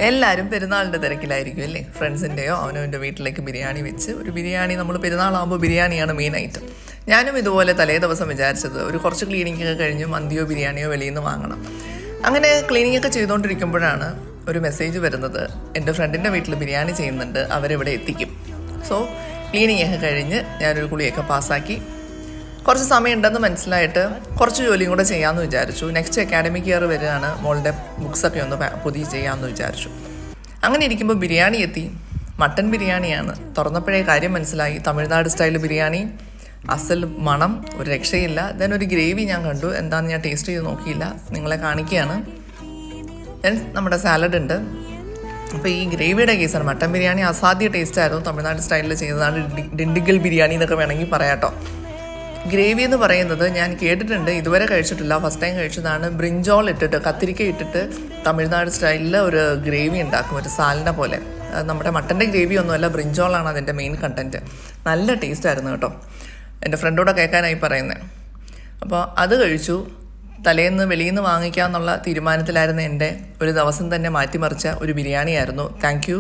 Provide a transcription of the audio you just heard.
എല്ലാവരും പെരുന്നാളിൻ്റെ തിരക്കിലായിരിക്കും അല്ലേ? ഫ്രണ്ട്സിൻ്റെയോ അവനവൻ്റെ വീട്ടിലേക്ക് ബിരിയാണി വെച്ച് ഒരു ബിരിയാണി. നമ്മൾ പെരുന്നാളാകുമ്പോൾ ബിരിയാണിയാണ് മെയിൻ ഐറ്റം. ഞാനും ഇതുപോലെ തലേ ദിവസം വിചാരിച്ചത് ഒരു കുറച്ച് ക്ലീനിങ്ങൊക്കെ കഴിഞ്ഞ് മന്തിയോ ബിരിയാണിയോ വെളിയിൽ നിന്ന് വാങ്ങണം. അങ്ങനെ ക്ലീനിങ്ങൊക്കെ ചെയ്തുകൊണ്ടിരിക്കുമ്പോഴാണ് ഒരു മെസ്സേജ് വരുന്നത്, എൻ്റെ ഫ്രണ്ടിൻ്റെ വീട്ടിൽ ബിരിയാണി ചെയ്യുന്നുണ്ട്, അവരെവിടെ എത്തിക്കും. സോ ക്ലീനിങ്ങൊക്കെ കഴിഞ്ഞ് ഞാനൊരു കുളിയൊക്കെ പാസ്സാക്കി കുറച്ച് സമയമുണ്ടെന്ന് മനസ്സിലായിട്ട് കുറച്ച് ജോലിയും കൂടെ ചെയ്യാമെന്ന് വിചാരിച്ചു. നെക്സ്റ്റ് അക്കാഡമിക് ഇയർ വരികയാണ്, മോളുടെ ബുക്സൊക്കെ ഒന്ന് പുതിയ ചെയ്യാമെന്ന് വിചാരിച്ചു. അങ്ങനെ ഇരിക്കുമ്പോൾ ബിരിയാണി എത്തി. മട്ടൻ ബിരിയാണിയാണ്. തുറന്നപ്പോഴേ കാര്യം മനസ്സിലായി, തമിഴ്നാട് സ്റ്റൈൽ ബിരിയാണി, അസൽ മണം, ഒരു രക്ഷയില്ല. ദെൻ ഒരു ഗ്രേവി ഞാൻ കണ്ടു, എന്താണെന്ന് ഞാൻ ടേസ്റ്റ് ചെയ്ത് നോക്കിയില്ല, നിങ്ങളെ കാണിക്കുകയാണ്. ദെൻ നമ്മുടെ സാലഡ് ഉണ്ട്. അപ്പോൾ ഈ ഗ്രേവിയുടെ കേസാണ്. മട്ടൻ ബിരിയാണി അസാധ്യ ടേസ്റ്റായിരുന്നു, തമിഴ്നാട് സ്റ്റൈലിൽ ചെയ്തതാണ്. ഡിണ്ടിഗൽ ബിരിയാണി എന്നൊക്കെ വേണമെങ്കിൽ പറയാട്ടോ. ഗ്രേവി എന്ന് പറയുന്നത് ഞാൻ കേട്ടിട്ടുണ്ട്, ഇതുവരെ കഴിച്ചിട്ടില്ല, ഫസ്റ്റ് ടൈം കഴിച്ചതാണ്. ബ്രിഞ്ചോൾ ഇട്ടിട്ട്, കത്തിരിക്ക ഇട്ടിട്ട് തമിഴ്നാട് സ്റ്റൈലിൽ ഒരു ഗ്രേവി ഉണ്ടാക്കും, ഒരു സാലിനെ പോലെ. നമ്മുടെ മട്ടൻ്റെ ഗ്രേവി ഒന്നുമല്ല, ബ്രിഞ്ചോളാണ് അതിൻ്റെ മെയിൻ കണ്ടൻറ്റ്. നല്ല ടേസ്റ്റായിരുന്നു കേട്ടോ. എൻ്റെ ഫ്രണ്ടോടെ കേൾക്കാനായി പറയുന്നത്. അപ്പോൾ അത് കഴിച്ചു. തലേന്ന് വെളിയിൽ നിന്ന് വാങ്ങിക്കാമെന്നുള്ള തീരുമാനത്തിലായിരുന്നു എൻ്റെ ഒരു ദിവസം തന്നെ മാറ്റിമറിച്ച ഒരു ബിരിയാണിയായിരുന്നു. Thank you.